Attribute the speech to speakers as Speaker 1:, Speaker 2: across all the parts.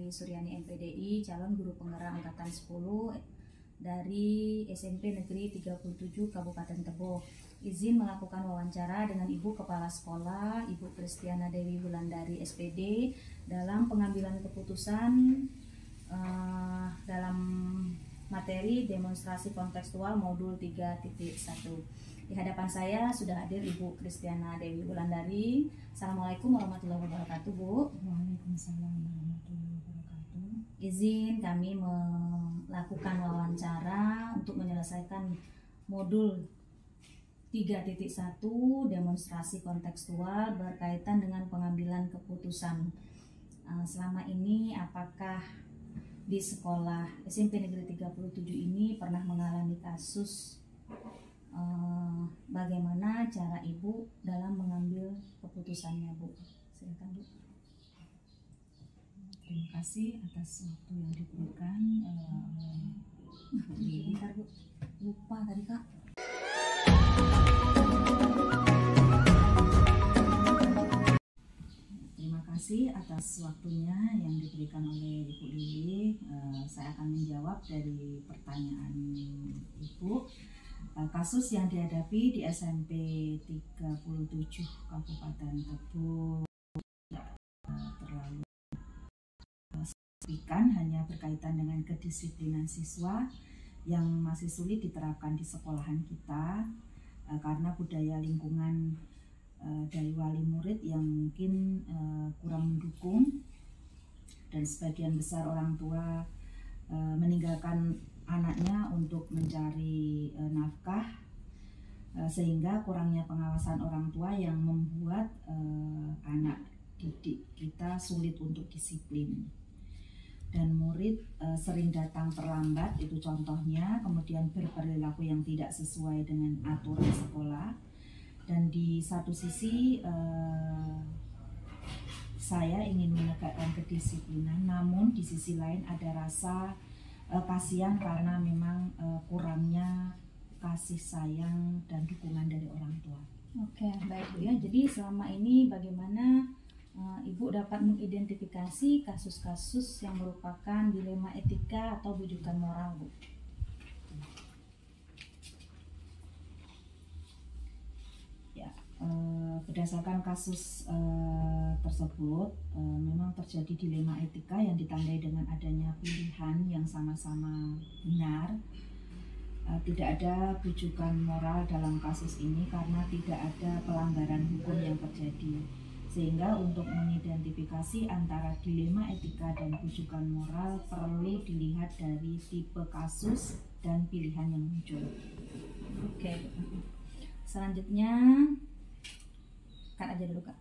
Speaker 1: Sri Suryani MPDI, calon guru penggerak angkatan 10 dari SMP Negeri 37 Kabupaten Tebo. Izin melakukan wawancara dengan Ibu Kepala Sekolah, Ibu Kristiana Dewi Wulandari SPD dalam pengambilan keputusan dalam materi demonstrasi kontekstual modul 3.1. Di hadapan saya sudah hadir Ibu Kristiana Dewi Wulandari. Assalamualaikum warahmatullahi wabarakatuh, Bu.
Speaker 2: Waalaikumsalam warahmatullahi wabarakatuh.
Speaker 1: Izin kami melakukan wawancara untuk menyelesaikan modul 3.1 demonstrasi kontekstual berkaitan dengan pengambilan keputusan. Selama ini apakah di sekolah SMP Negeri 37 ini pernah mengalami kasus bagaimana cara Ibu dalam mengambil keputusannya, Bu? Silakan, Bu.
Speaker 2: Terima kasih atas waktu yang diberikan.
Speaker 1: Bentar, Bu. Lupa tadi, Kak.
Speaker 2: Terima kasih atas waktunya yang diberikan oleh Ibu Lili. Saya akan menjawab dari pertanyaan Ibu. Kasus yang dihadapi di SMP 37 Kabupaten Tebo tidak terlalu signifikan, hanya berkaitan dengan kedisiplinan siswa yang masih sulit diterapkan di sekolahan kita karena budaya lingkungan dari wali murid yang mungkin kurang mendukung, dan sebagian besar orang tua meninggalkan anaknya untuk mencari nafkah, sehingga kurangnya pengawasan orang tua yang membuat anak didik kita sulit untuk disiplin. Dan murid sering datang terlambat, itu contohnya, kemudian berperilaku yang tidak sesuai dengan aturan sekolah. Dan di satu sisi saya ingin menegakkan kedisiplinan, namun di sisi lain ada rasa kasihan karena memang kurangnya kasih sayang dan dukungan dari orang tua.
Speaker 1: Oke, baik, Bu ya. Jadi selama ini bagaimana Ibu dapat mengidentifikasi kasus-kasus yang merupakan dilema etika atau bujukan moral, Bu?
Speaker 2: Ya, berdasarkan kasus tersebut memang terjadi dilema etika yang ditandai dengan adanya pilihan yang sama-sama benar. Tidak ada bujukan moral dalam kasus ini karena tidak ada pelanggaran hukum yang terjadi. Sehingga untuk mengidentifikasi antara dilema etika dan bujukan moral perlu dilihat dari tipe kasus dan pilihan yang muncul.
Speaker 1: Oke. Selanjutnya, Kak aja dulu, Kak.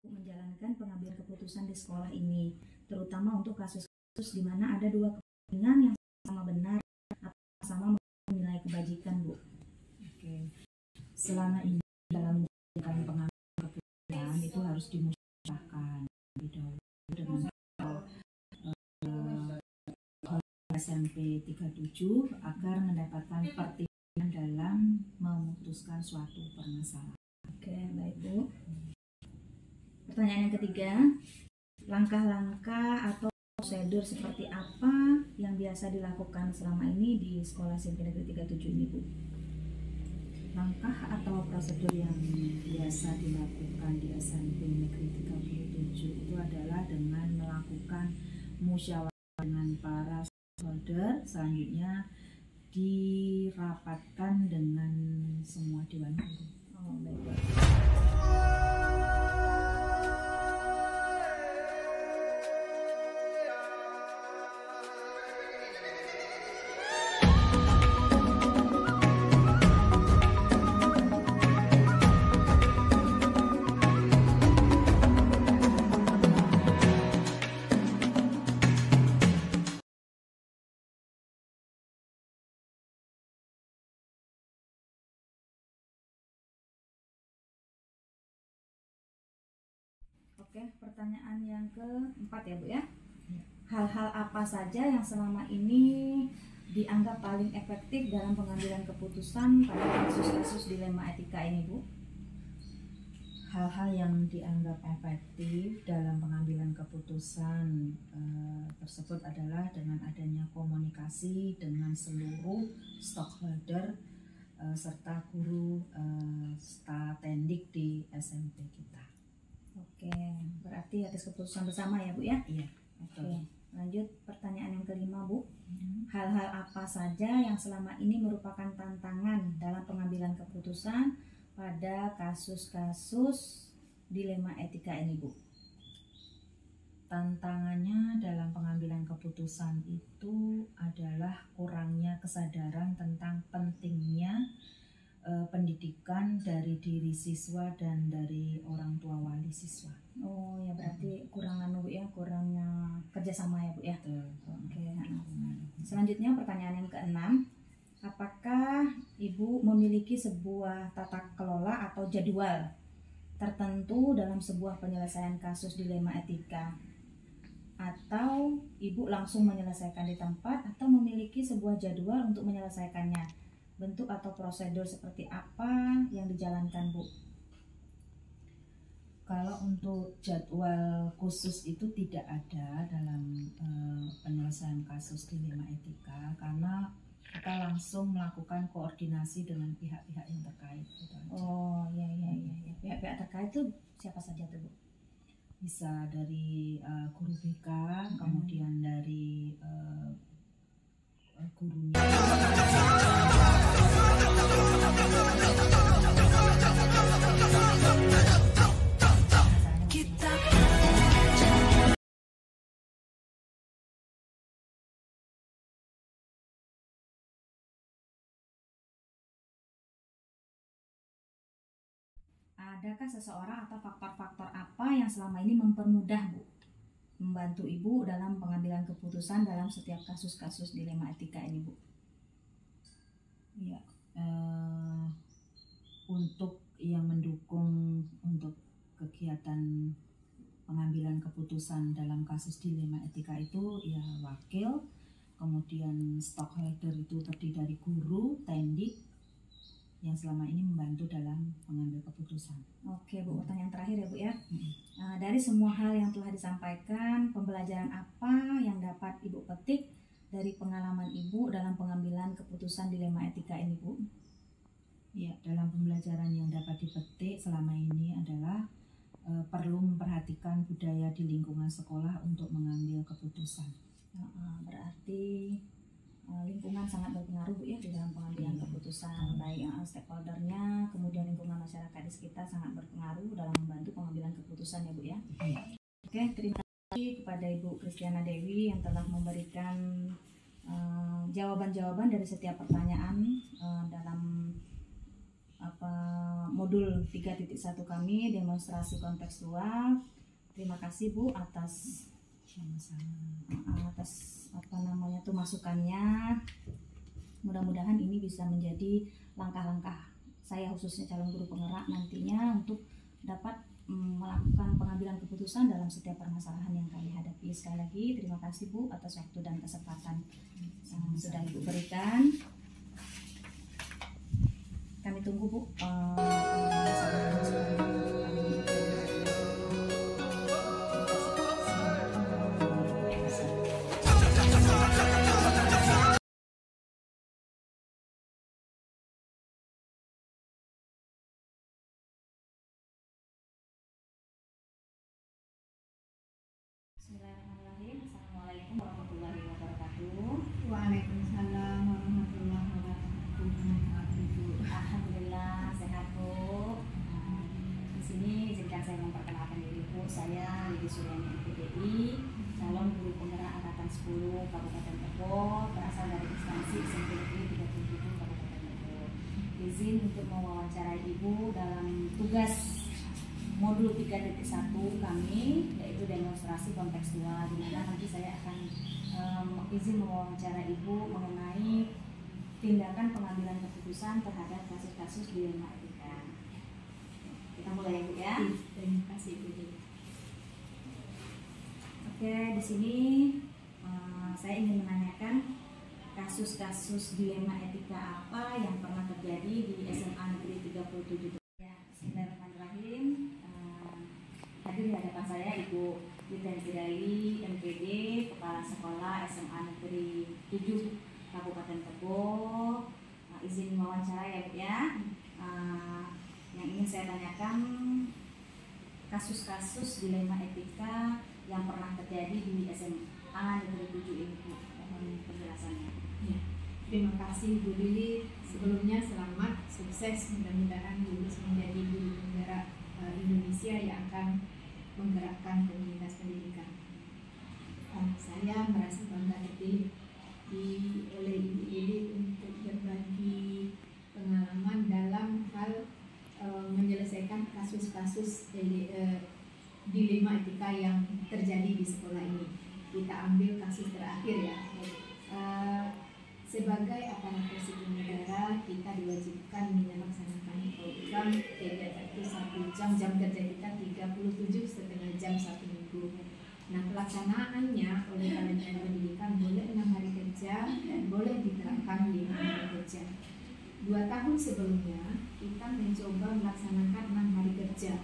Speaker 1: Menjalankan pengambilan keputusan di sekolah ini, terutama untuk kasus-kasus di mana ada dua kepentingan yang sama benar atau sama menilai kebajikan, Bu.
Speaker 2: Oke. Selama ini dalam menjalankan pengambilan keputusan itu harus dimusyawarahkan dengan SMP 37 agar mendapatkan pertimbangan dalam memutuskan suatu permasalahan.
Speaker 1: Oke, baik, Bu. Pertanyaan yang ketiga, langkah-langkah atau prosedur seperti apa yang biasa dilakukan selama ini di sekolah SMP Negeri 37 ini, Bu?
Speaker 2: Langkah atau prosedur yang biasa dilakukan di SMP Negeri 37 itu adalah dengan melakukan musyawarah dengan para stakeholder, selanjutnya dirapatkan dengan semua dewan guru.
Speaker 1: Oh, baik. Oke, pertanyaan yang keempat ya, Bu ya. Hal-hal apa saja yang selama ini dianggap paling efektif dalam pengambilan keputusan pada kasus-kasus dilema etika ini, Bu?
Speaker 2: Hal-hal yang dianggap efektif dalam pengambilan keputusan tersebut adalah dengan adanya komunikasi dengan seluruh stakeholder serta guru statendik di SMP kita.
Speaker 1: Oke, berarti atas keputusan bersama ya, Bu ya?
Speaker 2: Iya.
Speaker 1: Oke, lanjut pertanyaan yang kelima, Bu. Hal-hal apa saja yang selama ini merupakan tantangan dalam pengambilan keputusan pada kasus-kasus dilema etika ini, Bu?
Speaker 2: Tantangannya dalam pengambilan keputusan itu adalah kurangnya kesadaran tentang pentingnya pendidikan dari diri siswa dan dari orang tua wali siswa.
Speaker 1: Oh ya, berarti kurang Bu ya, kurangnya kerjasama ya, Bu ya. Oke. Selanjutnya pertanyaan yang keenam, apakah Ibu memiliki sebuah tata kelola atau jadwal tertentu dalam sebuah penyelesaian kasus dilema etika? Atau Ibu langsung menyelesaikan di tempat atau memiliki sebuah jadwal untuk menyelesaikannya? Bentuk atau prosedur seperti apa yang dijalankan, Bu?
Speaker 2: Kalau untuk jadwal khusus itu tidak ada dalam penyelesaian kasus dilema etika, karena kita langsung melakukan koordinasi dengan pihak-pihak yang terkait. Gitu aja.
Speaker 1: Oh iya. Pihak-pihak terkait itu siapa saja tuh, Bu?
Speaker 2: Bisa dari guru BK, kemudian dari gurunya.
Speaker 1: Adakah seseorang atau faktor-faktor apa yang selama ini mempermudah, Bu, membantu Ibu dalam pengambilan keputusan dalam setiap kasus-kasus dilema etika ini, Bu?
Speaker 2: Ya, untuk yang mendukung untuk kegiatan pengambilan keputusan dalam kasus dilema etika itu ya wakil, kemudian stakeholder itu terdiri dari guru, tendik yang selama ini membantu dalam mengambil keputusan.
Speaker 1: Oke, Bu, pertanyaan terakhir ya, Bu ya. Dari semua hal yang telah disampaikan, pembelajaran apa yang dapat Ibu petik dari pengalaman Ibu dalam pengambilan keputusan dilema etika ini, Bu?
Speaker 2: Ya, dalam pembelajaran yang dapat dipetik selama ini adalah perlu memperhatikan budaya di lingkungan sekolah untuk mengambil keputusan.
Speaker 1: Berarti lingkungan sangat berpengaruh, Bu ya, di dalam pengambilan keputusan, baik stakeholdernya, kemudian lingkungan masyarakat di sekitar sangat berpengaruh dalam membantu pengambilan keputusan ya, Bu ya. Oke, terima kasih kepada Ibu Kristiana Dewi yang telah memberikan jawaban-jawaban dari setiap pertanyaan dalam modul 3.1 kami, demonstrasi kontekstual. Terima kasih, Bu, atas masukannya. Mudah-mudahan ini bisa menjadi langkah-langkah saya khususnya calon guru penggerak nantinya untuk dapat melakukan pengambilan keputusan dalam setiap permasalahan yang kami hadapi. Sekali lagi terima kasih, Bu, atas waktu dan kesempatan yang sudah Ibu berikan. Kami tunggu, Bu, Bismillahirrahmanirrahim. Assalamualaikum warahmatullahi wabarakatuh.
Speaker 3: Waalaikumsalam warahmatullahi wabarakatuh.
Speaker 1: Alhamdulillah sehat, Bu. Di sini izinkan saya memperkenalkan diri, Bu. Saya Lidi Suryani MPDI, calon guru penggerak angkatan 10 Kabupaten Tebo, berasal dari instansi SMP Negeri 37 Kabupaten Tebo. Izin untuk mewawancarai Ibu dalam tugas modul 3.1 kami, yaitu demonstrasi kontekstual, di mana nanti saya akan izin mewawancara Ibu mengenai tindakan pengambilan keputusan terhadap kasus-kasus dilema etika. Kita mulai, Bu ya.
Speaker 3: Terima kasih, Bu.
Speaker 1: Oke, di sini saya ingin menanyakan kasus-kasus dilema etika apa yang pernah terjadi di SMA Negeri 37. Ya, bismillahirrahmanirrahim. Hadir di hadapan saya Ibu Witan Firdaili, MPD, Kepala Sekolah SMA Negeri 7 Kabupaten Tebo. Izin wawancara ya Bu ya. Yang ingin saya tanyakan, kasus-kasus dilema etika yang pernah terjadi di SMA Negeri 7 ini Bu. Mohon penjelasannya.
Speaker 3: Ya, terima kasih Bu Lili. Sebelumnya selamat, sukses, mudah-mudahan lulus menjadi guru penggerak Indonesia yang akan menggerakkan komunitas pendidikan. Saya merasa bangga dipilih oleh Ibu Lili untuk berbagi pengalaman dalam hal menyelesaikan kasus-kasus dilema etika yang terjadi di sekolah ini. Kita ambil kasus terakhir ya. Sebagai aparatur sipil negara, kita diwajibkan melaksanakan program yaitu 1 jam kerja kita 37,5 jam 1 minggu. Nah, pelaksanaannya oleh Kementerian Pendidikan boleh 6 hari kerja dan boleh diterapkan 5 hari kerja. 2 tahun sebelumnya kita mencoba melaksanakan 6 hari kerja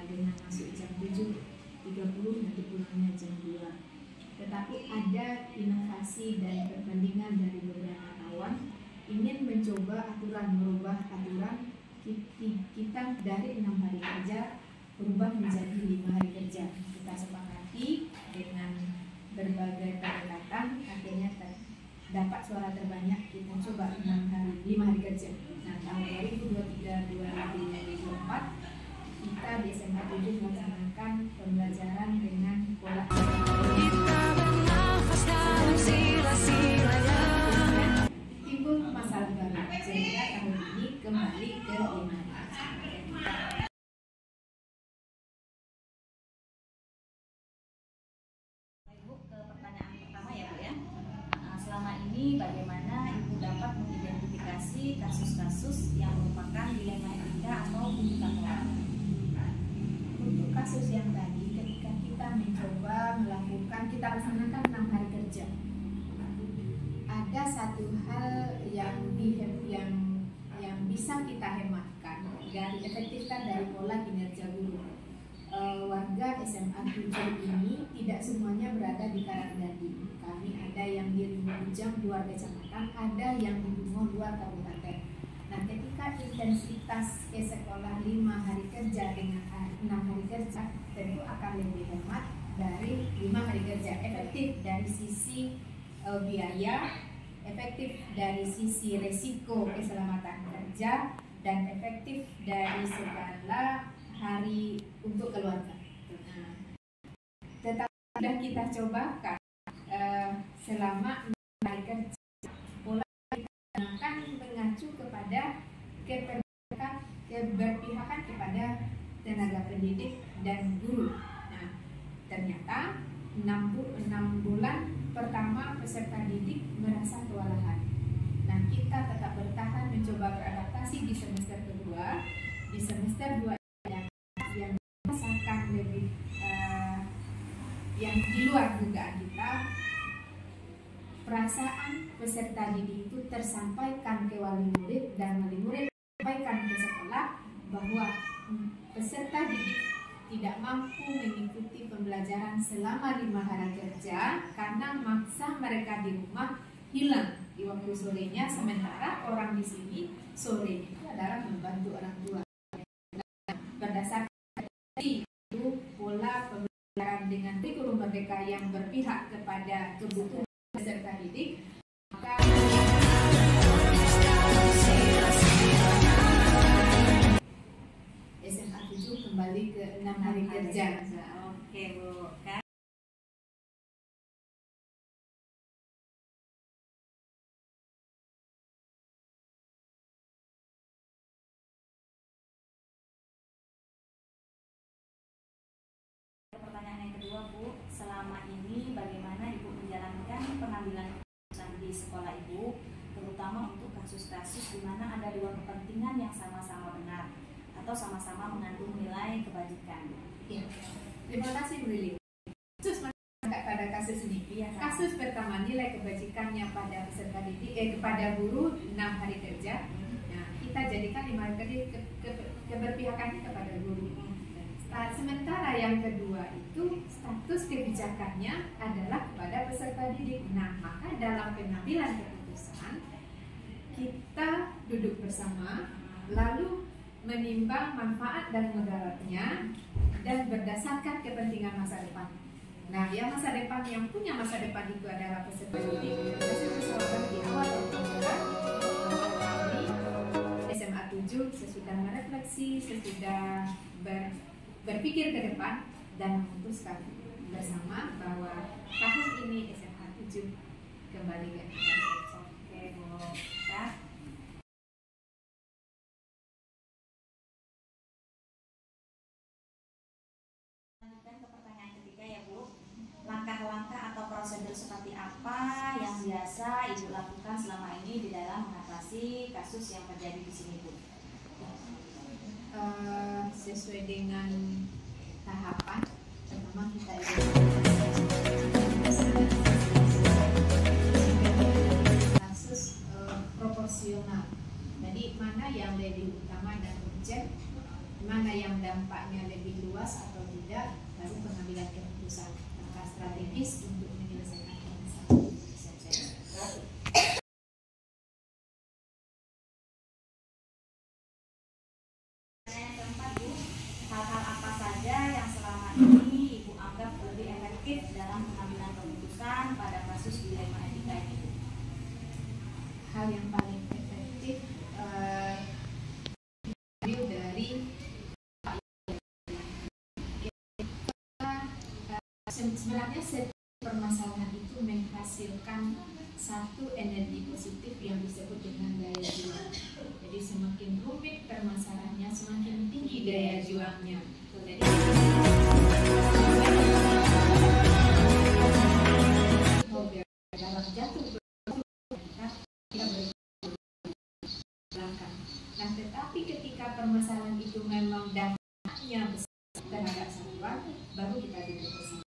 Speaker 3: dengan masuk jam 7.30 nanti pulangnya jam 2. Tetapi ada inovasi dan perbandingan dari beberapa kawan ingin mencoba merubah aturan kita dari 6 hari kerja berubah menjadi 5 hari kerja. Kita sepakati dengan berbagai pendekatan, akhirnya dapat suara terbanyak, kita coba 5 hari kerja. Nah, tahun 2023-2024 kita di SMA 7 melaksanakan pembelajaran dengan pola timbul masalah baru, sehingga tahun ini kembali ke 5 hari.
Speaker 1: Ibu, ke pertanyaan pertama ya Bu ya. Selama ini bagaimana Ibu dapat mengidentifikasi kasus-kasus yang merupakan dilema etika atau bukan moral?
Speaker 3: Untuk kasus yang tadi, ketika kita mencoba kita laksanakan 6 hari kerja, ada satu hal yang bisa kita hematkan dari efektifkan dari pola kinerja guru. Warga SMA 7 ini tidak semuanya berada di Karangdadi. Kami ada yang di Lumajang 2 kecamatan, ada yang di Bungo 2 kabupaten. Nah, ketika intensitas ke sekolah 5 hari kerja dengan 6 hari kerja, tentu akan lebih hemat dari 5 hari kerja. Efektif dari sisi biaya, efektif dari sisi resiko keselamatan kerja, dan efektif dari segala hari untuk keluarga. Nah, tetapi sudah kita cobakan selama 6 hari kerja, pola kita akan mengacu kepada keberpihakan kepada tenaga pendidik dan guru. Nah, ternyata 6 bulan pertama peserta didik merasa kewalahan. Nah, kita tetap bertahan mencoba beradaptasi di semester kedua. Di semester 2 yang merasakan lebih yang di luar dugaan kita, perasaan peserta didik itu tersampaikan ke wali murid, dan wali murid sampaikan ke sekolah bahwa peserta didik tidak mampu mengikuti pembelajaran selama 5 hari kerja karena maksa mereka di rumah hilang di waktu sorenya, sementara orang di sini sore itu adalah membantu orang tua. Berdasarkan itu pola pembelajaran dengan kurikulum merdeka yang berpihak kepada kebutuhan peserta didik, maka SMA 7 kembali ke 6 hari kerja.
Speaker 1: Oke Bu. Pertanyaan yang kedua Bu, selama ini bagaimana Ibu menjalankan pengambilan keputusan di sekolah Ibu, terutama untuk kasus-kasus di mana ada 2 kepentingan yang sama-sama benar atau sama-sama mengandung nilai kebajikan?
Speaker 3: Ya. Terima kasih Bu Lili. Khusus masyarakat kepada kasus ini.
Speaker 1: Iya, Kak.
Speaker 3: Kasus pertama, nilai kebajikannya pada peserta didik, kepada guru 6 hari kerja. Nah, kita jadikan 5 hari kerja keberpihakannya kepada guru. Sementara yang kedua itu status kebijakannya adalah kepada peserta didik. Nah, maka dalam pengambilan keputusan kita duduk bersama, lalu menimbang manfaat dan mudaratnya dan berdasarkan kepentingan masa depan. Nah, yang masa depan yang punya masa depan itu adalah peserta didik. Hasil musyawarah di awal pembelajaran kami SMA 7 sesudah merefleksi, sesudah berpikir ke depan dan memutuskan bersama bahwa tahun ini SMA 7 kembali ke atas.
Speaker 1: Oke, Bu. Ya. Lanjutkan ke pertanyaan ketiga ya, Bu. Langkah-langkah atau prosedur seperti apa yang biasa Ibu lakukan selama ini di dalam mengatasi kasus yang terjadi di sini, Bu?
Speaker 3: Sesuai dengan tahapan, pertama kita kasus proporsional. Jadi mana yang lebih utama dan urgent, mana yang dampaknya lebih luas atau tidak, baru pengambilan keputusan. Langkah strategis untuk menyelesaikan masalah.
Speaker 1: Hal-hal apa saja yang selama ini Ibu anggap lebih efektif dalam pengambilan keputusan pada kasus dilema etika ini?
Speaker 3: Hal yang paling efektif dari sebenarnya setiap permasalahan itu menghasilkan satu energi positif yang disebut dengan daya juang. Jadi semakin rumit permasalahannya, semakin tinggi daya juangnya. Jadi dalam jatuh kita belakang. Nah, tetapi ketika permasalahan itu memang dampaknya besar terhadap satuan, baru kita duduk bersama.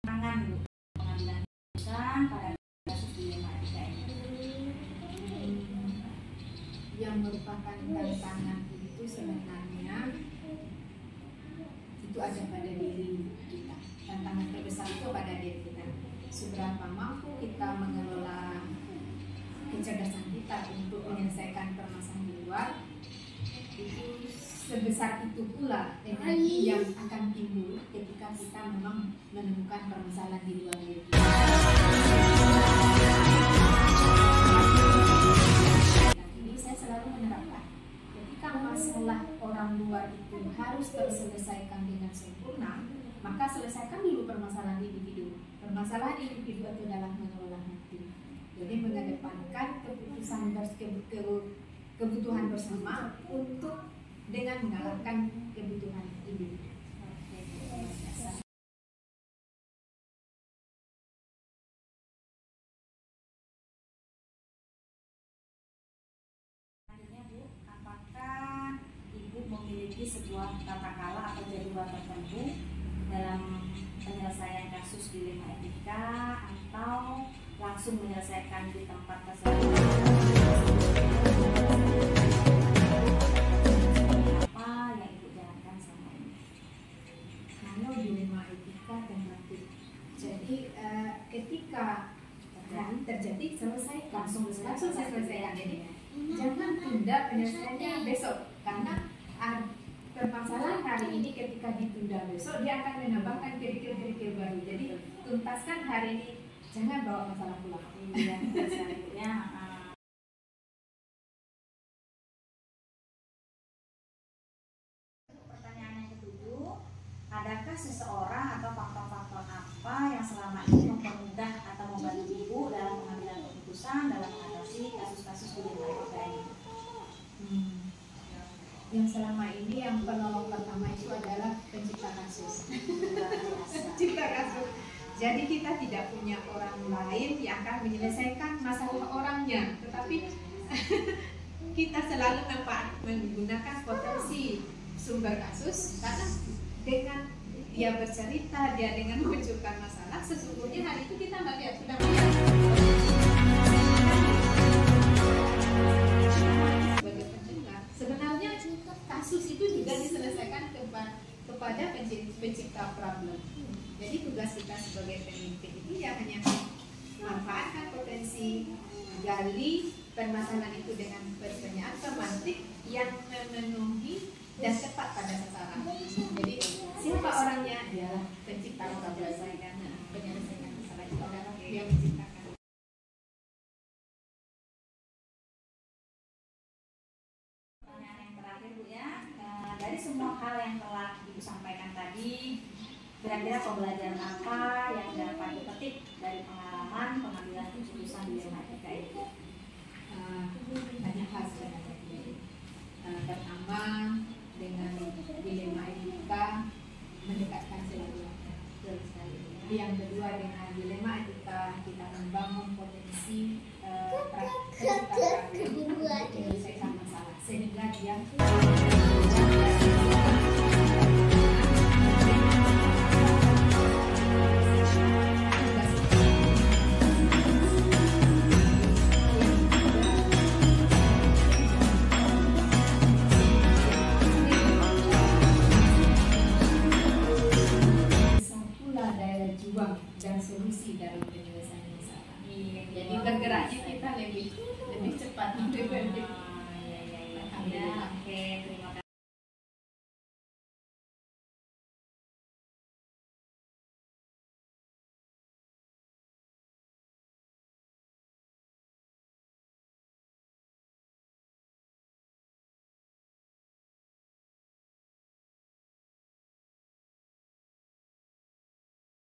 Speaker 1: Pengambilan keputusan pada kasus dilema etika ini.
Speaker 3: Yang merupakan tantangan itu sebenarnya itu ada pada diri kita. Tantangan terbesar itu pada diri kita. Seberapa mampu kita mengelola kecerdasan kita untuk menyelesaikan permasalahan di luar, itu sebesar itu pula energi yang akan timbul ketika kita memang menemukan permasalahan di luar diri kita. Nah, ini saya selalu menerapkan ketika masalah orang luar itu harus terselesaikan dengan sempurna, maka selesaikan dulu permasalahan individu. Permasalahan individu itu adalah mengelola hati. Jadi mengedepankan kebutuhan bersama untuk dengan mengalahkan kebutuhan individu.
Speaker 1: Selanjutnya, Bu, apakah Ibu memiliki sebuah tata cara atau jadwal tertentu dalam penyelesaian kasus dilema etika atau langsung menyelesaikan di tempat kesehatan? Apa yang Ibu jalankan selama ini?
Speaker 3: Kalau dilema etika tematik, jadi ketika terjadi selesai langsung saya selesaikan. Jadi jangan tunda penyelesaiannya besok, karena permasalahan hari ini ketika ditunda besok dia akan menambahkan kerikil-kerikil baru. Jadi tuntaskan hari ini, jangan bawa masalah pulang.
Speaker 1: Selanjutnya, pertanyaan yang ketujuh, adakah seseorang atau faktor-faktor apa yang selama ini mempermudah atau membantu Ibu dalam pengambilan keputusan dalam mengatasi kasus-kasus dilema etika ini?
Speaker 3: yang selama ini yang penolong pertama itu adalah pencipta kasus. Pencipta kasus. Jadi kita tidak punya orang lain yang akan menyelesaikan masalah orangnya, tetapi kita selalu menggunakan potensi sumber kasus, karena dengan dia bercerita, dia dengan menunjukkan masalah, sesungguhnya hari itu kita sudah melihat sebagai pendengar. Sebenarnya kasus itu juga diselesaikan kepada pencipta problem. Jadi tugas kita sebagai pemimpin itu ya hanya manfaatkan potensi, gali permasalahan itu dengan pertanyaan pemantik yang memenuhi dan tepat pada sasaran. Jadi siapa orangnya? Adalah pencipta problem, penyelesaikan masalah itu adalah dia menciptakan.
Speaker 1: Pertanyaan yang terakhir Bu ya, dari semua hal yang telah Ibu sampaikan tadi, kira-kira pembelajaran apa yang dapat dipetik dari pengalaman pengambilan keputusan di Dilema Etika ini?
Speaker 3: Banyak hal sebenarnya. Pertama, dengan dilema etika mendekatkan silaturahmi. Yang kedua, dengan dilema etika kita membangun potensi menyelesaikan masalah sehingga dia dan solusi dari penyelesaian masalah. Jadi bergeraknya kita lebih cepat.
Speaker 1: Oke,